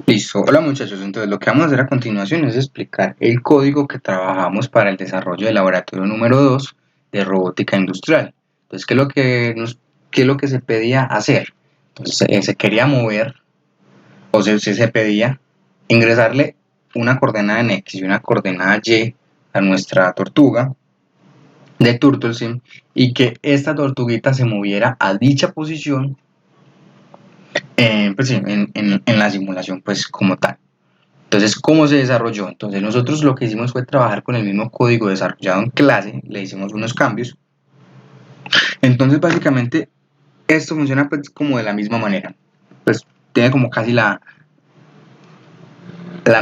Listo, hola muchachos, entonces lo que vamos a hacer a continuación es explicar el código que trabajamos para el desarrollo del laboratorio número 2 de robótica industrial. Entonces, ¿qué es lo que se pedía hacer? Entonces, se quería mover, o se pedía ingresarle una coordenada en X y una coordenada Y a nuestra tortuga de TurtleSim y que esta tortuguita se moviera a dicha posición pues sí, en la simulación pues como tal. Entonces, ¿cómo se desarrolló? Entonces, nosotros lo que hicimos fue trabajar con el mismo código desarrollado en clase, le hicimos unos cambios. Entonces, básicamente, esto funciona pues como de la misma manera. Pues tiene como casi la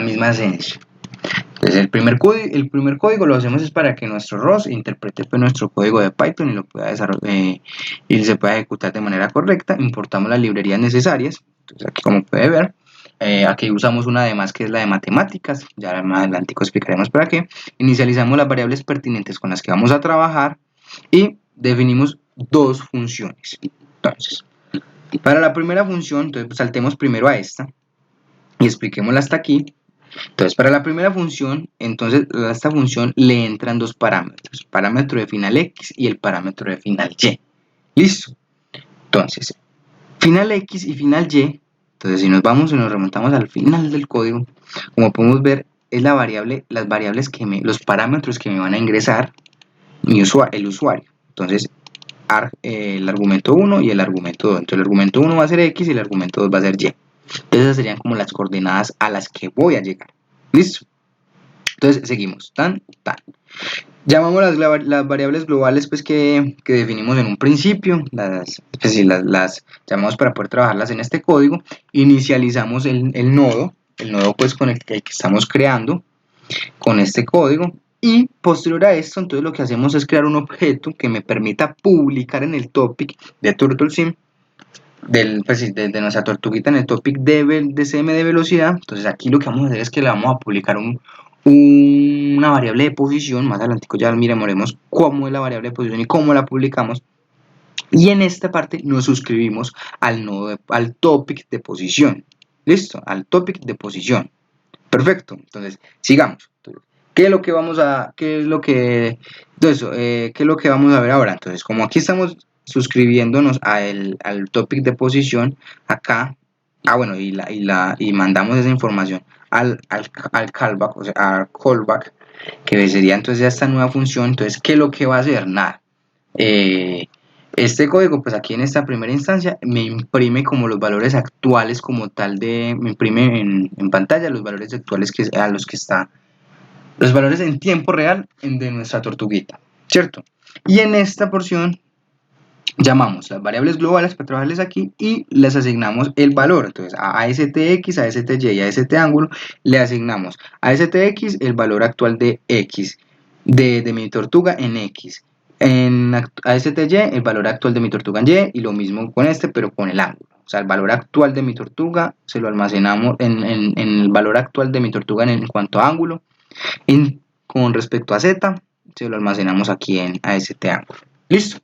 misma esencia. Entonces, el primer código lo hacemos es para que nuestro ROS interprete pues, nuestro código de Python y lo pueda y se pueda ejecutar de manera correcta. Importamos las librerías necesarias. Entonces, aquí como puede ver, aquí usamos una además que es la de matemáticas. Ya más adelante explicaremos para qué. Inicializamos las variables pertinentes con las que vamos a trabajar y definimos dos funciones. Entonces, para la primera función, entonces pues, saltemos primero a esta y expliquémosla hasta aquí. Entonces, para la primera función, entonces a esta función le entran dos parámetros, el parámetro de final X y el parámetro de final Y. Listo. Entonces, final X y final Y, entonces si nos vamos y nos remontamos al final del código, como podemos ver, es la variable, las variables los parámetros que me van a ingresar el usuario. Entonces, el argumento 1 y el argumento 2. Entonces, el argumento 1 va a ser X y el argumento 2 va a ser Y. Entonces, esas serían como las coordenadas a las que voy a llegar. ¿Listo? Entonces seguimos, llamamos las variables globales pues, que definimos en un principio, pues, sí, las llamamos para poder trabajarlas en este código. Inicializamos el nodo pues, con el que estamos creando con este código. Y posterior a esto, entonces lo que hacemos es crear un objeto que me permita publicar en el topic de TurtleSim pues, de nuestra tortuguita en el topic de CM de velocidad. Entonces aquí lo que vamos a hacer es que le vamos a publicar una variable de posición. Más adelante ya miraremos cómo es la variable de posición y cómo la publicamos. Y en esta parte nos suscribimos al topic de posición. Listo, al topic de posición. Perfecto, entonces sigamos. ¿Qué es lo que vamos a, qué es lo que, entonces, qué es lo que vamos a ver ahora? Entonces, como aquí estamos suscribiéndonos al topic de posición, acá, bueno, y mandamos esa información al callback, o sea, al callback, que sería entonces esta nueva función. Entonces, ¿qué es lo que va a hacer? Nada. Eh, este código, pues aquí en esta primera instancia, me imprime como los valores actuales como tal me imprime en pantalla los valores actuales a los que está, los valores en tiempo real de nuestra tortuguita, ¿cierto? Y en esta porción llamamos las variables globales para trabajarles aquí y les asignamos el valor. Entonces a stx, a sty y a st ángulo le asignamos a stx el valor actual de x de mi tortuga en x, a sty el valor actual de mi tortuga en y lo mismo con este pero con el ángulo. O sea, el valor actual de mi tortuga se lo almacenamos en el valor actual de mi tortuga en cuanto a ángulo. Con respecto a z, se lo almacenamos aquí a este ángulo. ¿Listo?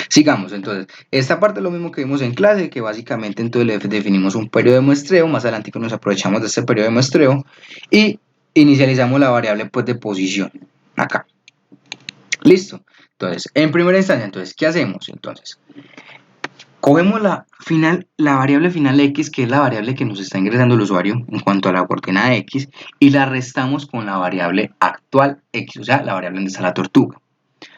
Sigamos, entonces, esta parte es lo mismo que vimos en clase, que básicamente entonces le definimos un periodo de muestreo. Más adelante nos aprovechamos de este periodo de muestreo y inicializamos la variable pues, de posición, acá. Listo. Entonces, en primera instancia, entonces, ¿qué hacemos? Entonces, cogemos la variable final x, que es la variable que nos está ingresando el usuario en cuanto a la coordenada x, y la restamos con la variable actual x, o sea, la variable donde está la tortuga.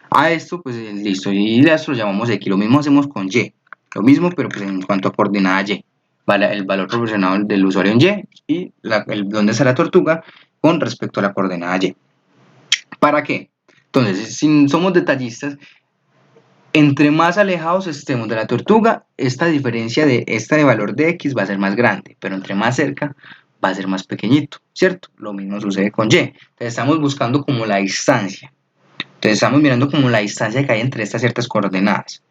A esto, pues listo, y a esto lo llamamos x. Lo mismo hacemos con y, lo mismo, pero pues en cuanto a coordenada y, ¿vale? El valor proporcionado del usuario en y donde está la tortuga con respecto a la coordenada y. ¿Para qué? Entonces, si somos detallistas, entre más alejados estemos de la tortuga, esta diferencia de valor de x va a ser más grande, pero entre más cerca va a ser más pequeñito, ¿cierto? Lo mismo sucede con y. Entonces estamos buscando como la distancia. Entonces estamos mirando como la distancia que hay entre estas ciertas coordenadas.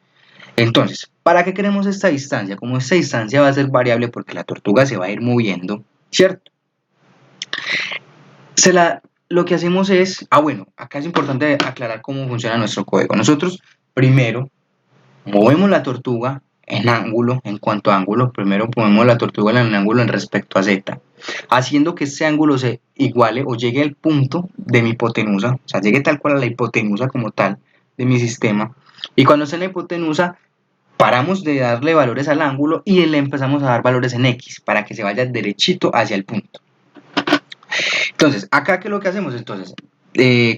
Entonces, ¿para qué queremos esta distancia? Como esta distancia va a ser variable porque la tortuga se va a ir moviendo, ¿cierto? Lo que hacemos es, bueno, acá es importante aclarar cómo funciona nuestro código. Nosotros primero movemos la tortuga en ángulo, en cuanto a ángulo, primero ponemos la tortuga en ángulo en respecto a z, haciendo que ese ángulo se iguale o llegue al punto de mi hipotenusa, o sea, llegue tal cual a la hipotenusa como tal de mi sistema, y cuando esté en la hipotenusa, paramos de darle valores al ángulo y le empezamos a dar valores en x, para que se vaya derechito hacia el punto. Entonces, acá, ¿qué es lo que hacemos? Entonces,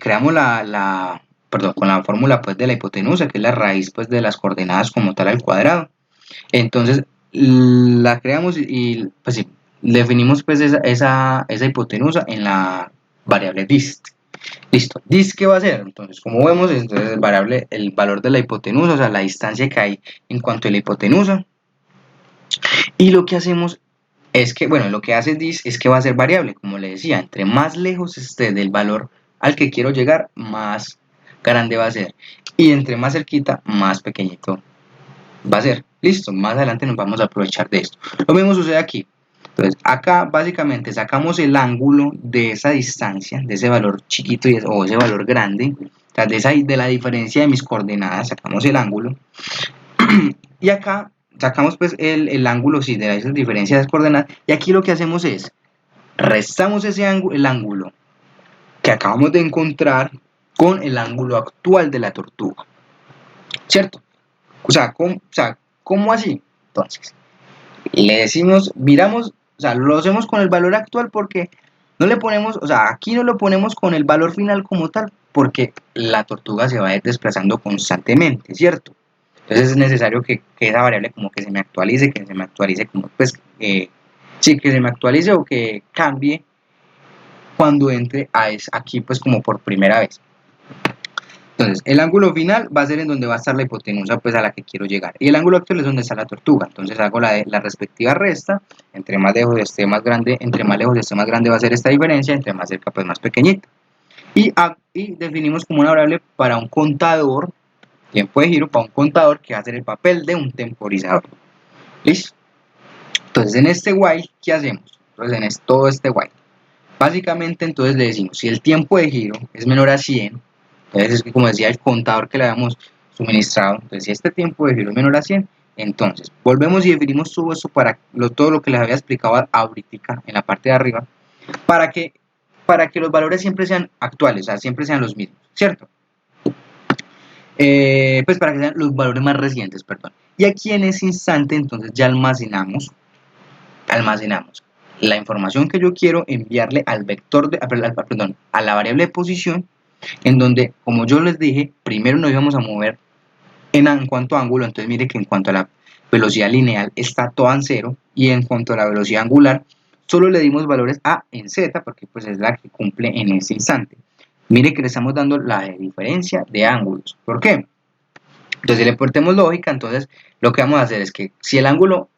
creamos perdón, con la fórmula pues de la hipotenusa, que es la raíz pues de las coordenadas como tal al cuadrado. Entonces, la creamos y pues sí, definimos pues esa hipotenusa en la variable dist. Listo, dist ¿qué va a hacer? Entonces, como vemos, entonces el valor de la hipotenusa, o sea, la distancia que hay en cuanto a la hipotenusa. Y lo que hacemos es que, bueno, lo que hace dist es que va a ser variable, como le decía, entre más lejos esté del valor al que quiero llegar, más grande va a ser. Y entre más cerquita, más pequeñito va a ser. Listo, más adelante nos vamos a aprovechar de esto. Lo mismo sucede aquí. Entonces, acá básicamente sacamos el ángulo de esa distancia, de ese valor chiquito o ese valor grande, o sea, de la diferencia de mis coordenadas, sacamos el ángulo. Y acá sacamos pues el ángulo, sí, de esas diferencias de coordenadas. Y aquí lo que hacemos es, restamos el ángulo que acabamos de encontrar con el ángulo actual de la tortuga. ¿Cierto? O sea, ¿cómo así? Entonces, le decimos, miramos, o sea, lo hacemos con el valor actual porque no le ponemos, o sea, aquí no lo ponemos con el valor final como tal, porque la tortuga se va a ir desplazando constantemente, ¿cierto? Entonces es necesario que esa variable como que se me actualice como, pues, sí, que se me actualice o que cambie cuando entre aquí, pues, como por primera vez. Entonces, el ángulo final va a ser en donde va a estar la hipotenusa pues a la que quiero llegar. Y el ángulo actual es donde está la tortuga. Entonces hago la respectiva resta. Entre más lejos esté más grande, entre más lejos esté más grande va a ser esta diferencia, entre más cerca pues más pequeñita. Y definimos como una variable para un contador, tiempo de giro, para un contador que va a hacer el papel de un temporizador. ¿Listo? Entonces en este while, ¿qué hacemos? Entonces en todo este while. Básicamente entonces le decimos, si el tiempo de giro es menor a 100, entonces es que como decía el contador que le habíamos suministrado, entonces si este tiempo de giro es menor a 100, entonces volvemos y definimos todo esto para todo lo que les había explicado ahorita en la parte de arriba, para que los valores siempre sean actuales, o sea, siempre sean los mismos, ¿cierto? Pues para que sean los valores más recientes, perdón. Y aquí en ese instante entonces ya almacenamos la información que yo quiero enviarle al vector, perdón, a la variable de posición, en donde, como yo les dije, primero nos íbamos a mover en cuanto a ángulo, entonces mire que en cuanto a la velocidad lineal está toda en 0, y en cuanto a la velocidad angular, solo le dimos valores a en z, porque pues es la que cumple en ese instante. Mire que le estamos dando la diferencia de ángulos. ¿Por qué? Entonces, si le portemos lógica, entonces lo que vamos a hacer es que si el ángulo,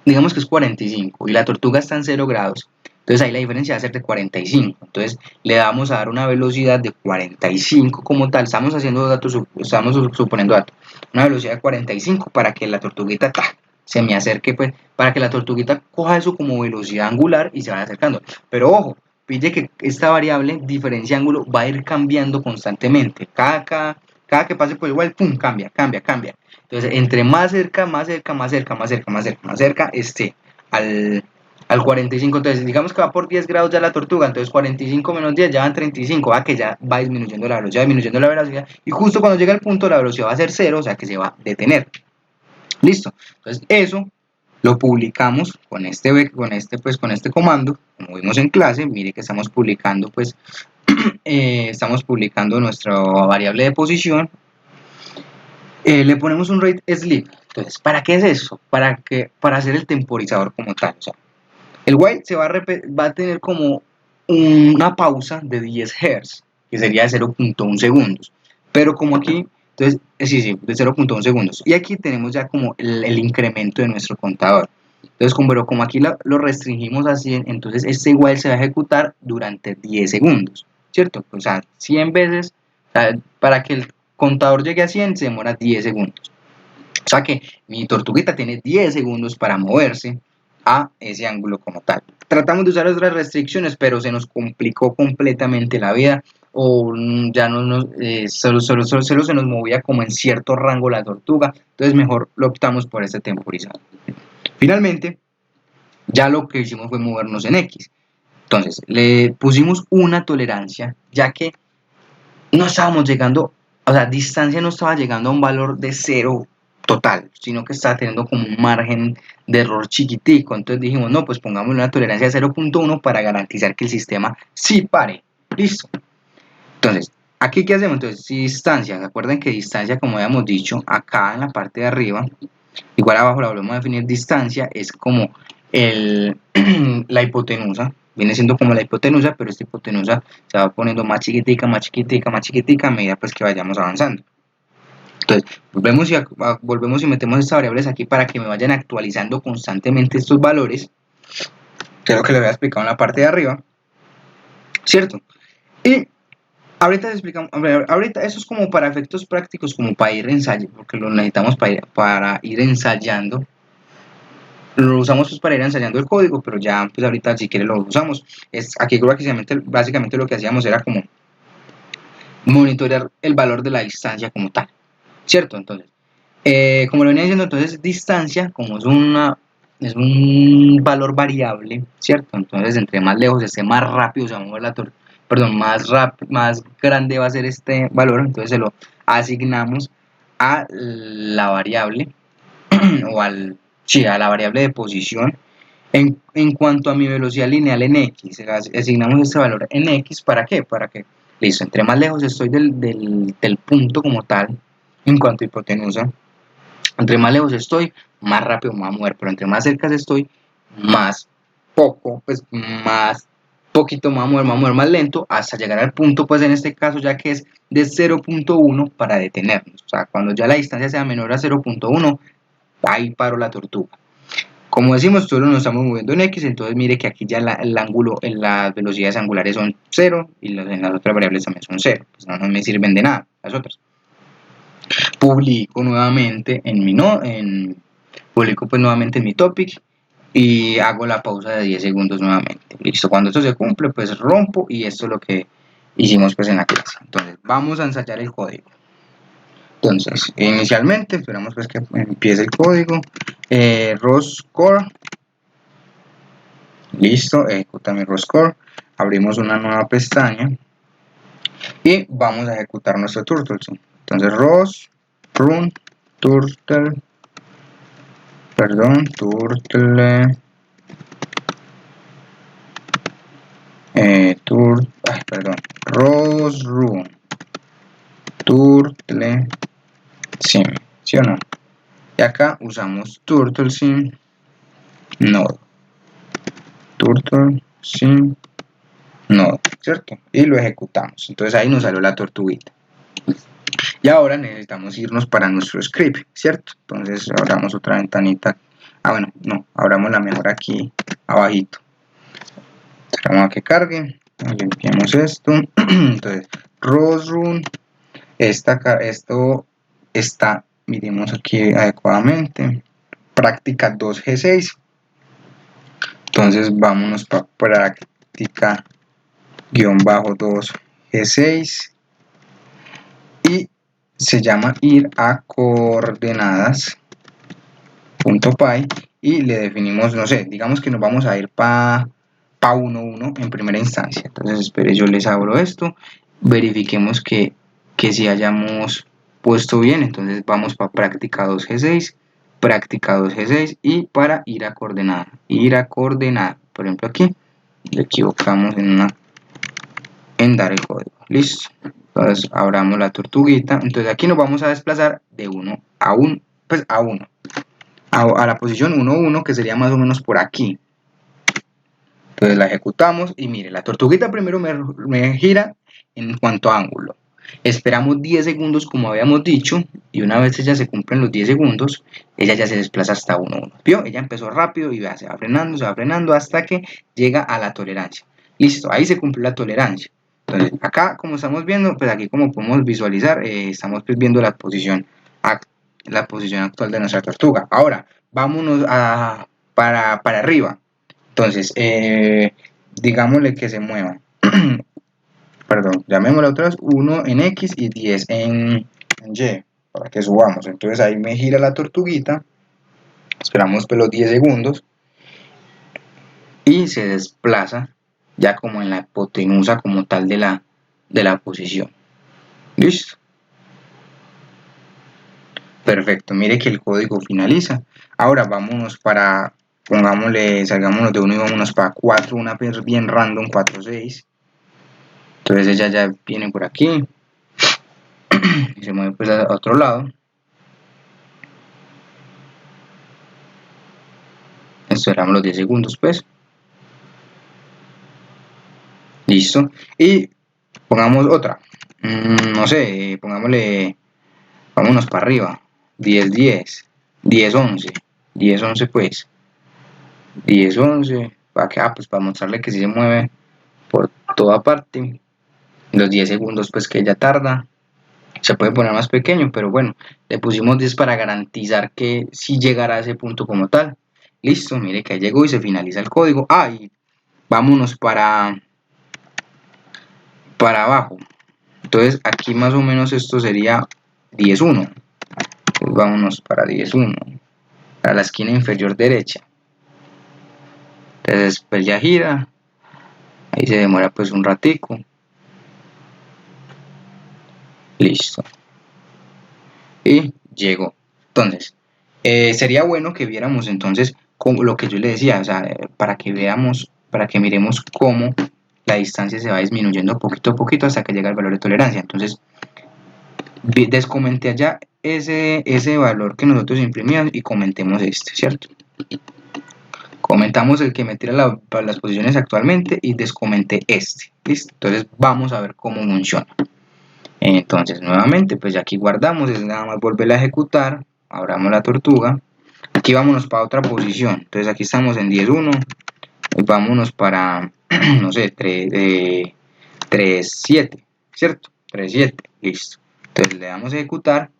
digamos que es 45 y la tortuga está en 0 grados, entonces ahí la diferencia va a ser de 45. Entonces le vamos a dar una velocidad de 45 como tal. Estamos haciendo datos, estamos suponiendo datos. Una velocidad de 45 para que la tortuguita se me acerque, pues, para que la tortuguita coja eso como velocidad angular y se vaya acercando. Pero ojo, pide que esta variable, diferencia ángulo, va a ir cambiando constantemente. Cada que pase por igual, pum, cambia. Entonces, entre más cerca esté al 45, entonces digamos que va por 10 grados ya la tortuga, entonces 45 menos 10 ya van 35, que ya va disminuyendo la velocidad, y justo cuando llega al punto la velocidad va a ser 0, o sea que se va a detener. Listo, entonces eso lo publicamos con este comando, como vimos en clase. Mire que estamos publicando pues estamos publicando nuestra variable de posición. Le ponemos un rate sleep. Entonces, ¿para qué es eso? Para hacer el temporizador como tal. O sea, el while va a tener como una pausa de 10 Hz, que sería de 0.1 segundos. Pero como aquí, entonces, sí, de 0.1 segundos. Y aquí tenemos ya como el incremento de nuestro contador. Entonces, como aquí lo restringimos a 100, entonces este while se va a ejecutar durante 10 segundos, ¿cierto? O sea, 100 veces, o sea, para que el contador llegue a 100 se demora 10 segundos. O sea que mi tortuguita tiene 10 segundos para moverse a ese ángulo como tal. Tratamos de usar otras restricciones, pero se nos complicó completamente la vida o ya solo se nos movía como en cierto rango la tortuga, entonces mejor lo optamos por este temporizador. Finalmente, ya lo que hicimos fue movernos en X. Entonces, le pusimos una tolerancia, ya que no estábamos llegando, o sea, distancia no estaba llegando a un valor de 0 total, sino que estaba teniendo como un margen de error chiquitico. Entonces dijimos, no, pues pongamos una tolerancia de 0.1 para garantizar que el sistema sí pare. Listo. Entonces, ¿aquí qué hacemos? Entonces, distancia. Recuerden que distancia, como habíamos dicho, acá en la parte de arriba, igual abajo la volvemos a definir, distancia es como la hipotenusa, viene siendo como la hipotenusa, pero esta hipotenusa se va poniendo más chiquitica, más chiquitica, más chiquitica a medida pues que vayamos avanzando. Entonces, volvemos y metemos estas variables aquí para que me vayan actualizando constantemente estos valores, que es lo que les había explicado en la parte de arriba, ¿cierto? Y ahorita les explicamos, ahorita eso es como para efectos prácticos, como para ir ensayando, porque lo necesitamos para ir ensayando. Lo usamos pues para ir ensayando el código, pero ya pues ahorita si quiere lo usamos. Aquí básicamente lo que hacíamos era como monitorear el valor de la distancia como tal, ¿cierto? Entonces, como lo venía diciendo, entonces distancia, como es un valor variable, ¿cierto? Entonces, entre más lejos esté, más rápido se va a mover perdón, más grande va a ser este valor, entonces se lo asignamos a la variable o a la variable de posición. En cuanto a mi velocidad lineal en X, asignamos este valor en X, ¿para qué? Para que, listo, entre más lejos estoy del punto como tal, en cuanto a hipotenusa, entre más lejos estoy, más rápido me voy a mover, pero entre más cerca estoy, más más poquito me voy a mover más lento, hasta llegar al punto, pues en este caso ya que es de 0.1 para detenernos. O sea, cuando ya la distancia sea menor a 0.1, ahí paro la tortuga. Como decimos, solo nos estamos moviendo en X, entonces mire que aquí ya el ángulo, las velocidades angulares son 0 y en las otras variables también son 0. Pues no me sirven de nada las otras. Publico nuevamente publico pues nuevamente en mi topic y hago la pausa de 10 segundos nuevamente. Listo, cuando esto se cumple, pues rompo y esto es lo que hicimos pues en la clase. Entonces, vamos a ensayar el código. Entonces, inicialmente, esperamos pues que empiece el código. ROScore. Listo, ejecuta mi ROScore. Abrimos una nueva pestaña y vamos a ejecutar nuestro turtle. Entonces, run turtle, run turtle sim, ¿sí o no? Y acá usamos turtle sim node, turtle sim node, ¿cierto? Y lo ejecutamos. Entonces ahí nos salió la tortuguita. Y ahora necesitamos irnos para nuestro script, ¿cierto? Entonces abramos otra ventanita. Bueno, no, abramos la mejor aquí abajito. Esperamos a que cargue. Limpiamos esto. Entonces, run. Esto está, miremos aquí adecuadamente. Práctica 2G6. Entonces vámonos para práctica -2G6 y se llama ir a coordenadas.py y le definimos, no sé, digamos que nos vamos a ir para 1.1 en primera instancia. Entonces espere, yo les abro esto, verifiquemos que si hayamos puesto bien. Entonces vamos para práctica 2G6, práctica 2G6 y para ir a coordenada, por ejemplo aquí le equivocamos en dar el código. Listo. Entonces abramos la tortuguita. Entonces aquí nos vamos a desplazar de 1 a 1, pues a 1, a la posición 1, 1, que sería más o menos por aquí. Entonces la ejecutamos y mire, la tortuguita primero me gira en cuanto a ángulo. Esperamos 10 segundos como habíamos dicho y una vez ya se cumplen los 10 segundos, ella ya se desplaza hasta 1, 1. ¿Vio? Ella empezó rápido y se va frenando hasta que llega a la tolerancia. Listo, ahí se cumple la tolerancia. Entonces acá como estamos viendo, pues aquí como podemos visualizar, estamos pues viendo la posición actual de nuestra tortuga. Ahora, vámonos para arriba. Entonces, digámosle que se mueva. perdón, llamémosle otra vez 1 en X y 10 en Y, para que subamos. Entonces ahí me gira la tortuguita, esperamos pues los 10 segundos y se desplaza ya como en la hipotenusa como tal de la posición. ¿Listo? Perfecto, mire que el código finaliza. Ahora vámonos para, pongámosle, salgámonos de 1 y vámonos para 4, una bien random, 4, 6. Entonces ella ya viene por aquí y se mueve pues a otro lado. Esperamos los 10 segundos pues. Listo. Y pongamos otra. No sé, pongámosle, vámonos para arriba. 10, 10, 10, 11, 10, 11 pues. 10, 11, para que, pues para mostrarle que sí se mueve por toda parte. Los 10 segundos pues que ella tarda. Se puede poner más pequeño, pero bueno, le pusimos 10 para garantizar que sí llegará a ese punto como tal. Listo, mire que llegó y se finaliza el código. Y vámonos para abajo. Entonces aquí más o menos esto sería 10.1. Entonces vámonos para 10.1, para la esquina inferior derecha. Entonces pues ya gira, ahí se demora pues un ratico. Listo. Y llegó. Entonces, sería bueno que viéramos entonces como lo que yo le decía, o sea, para que veamos, para que miremos cómo la distancia se va disminuyendo poquito a poquito hasta que llega el valor de tolerancia. Entonces, descomenté allá ese valor que nosotros imprimíamos y comentemos este, ¿cierto? Comentamos el que me tira para las posiciones actualmente y descomenté este. ¿Listo? Entonces vamos a ver cómo funciona. Entonces nuevamente pues ya aquí guardamos, es nada más volver a ejecutar, abramos la tortuga, aquí vámonos para otra posición. Entonces aquí estamos en 10.1, vámonos para no sé, 3.7, ¿cierto? 3.7, listo. Entonces le damos a ejecutar.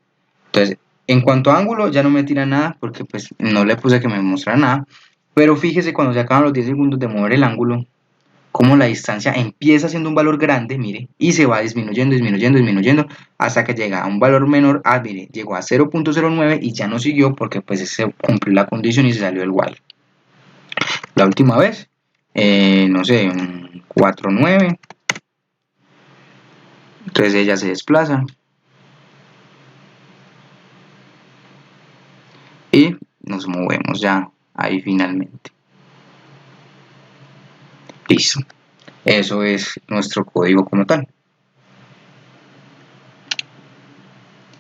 Entonces en cuanto a ángulo ya no me tira nada porque pues no le puse que me mostrara nada, pero fíjese cuando se acaban los 10 segundos de mover el ángulo, como la distancia empieza siendo un valor grande, mire, y se va disminuyendo, disminuyendo, disminuyendo, hasta que llega a un valor menor. Mire, llegó a 0.09 y ya no siguió porque pues se cumplió la condición y se salió el while. La última vez, no sé, 4.9, entonces ella se desplaza y nos movemos ya ahí finalmente. Listo. Eso es nuestro código como tal.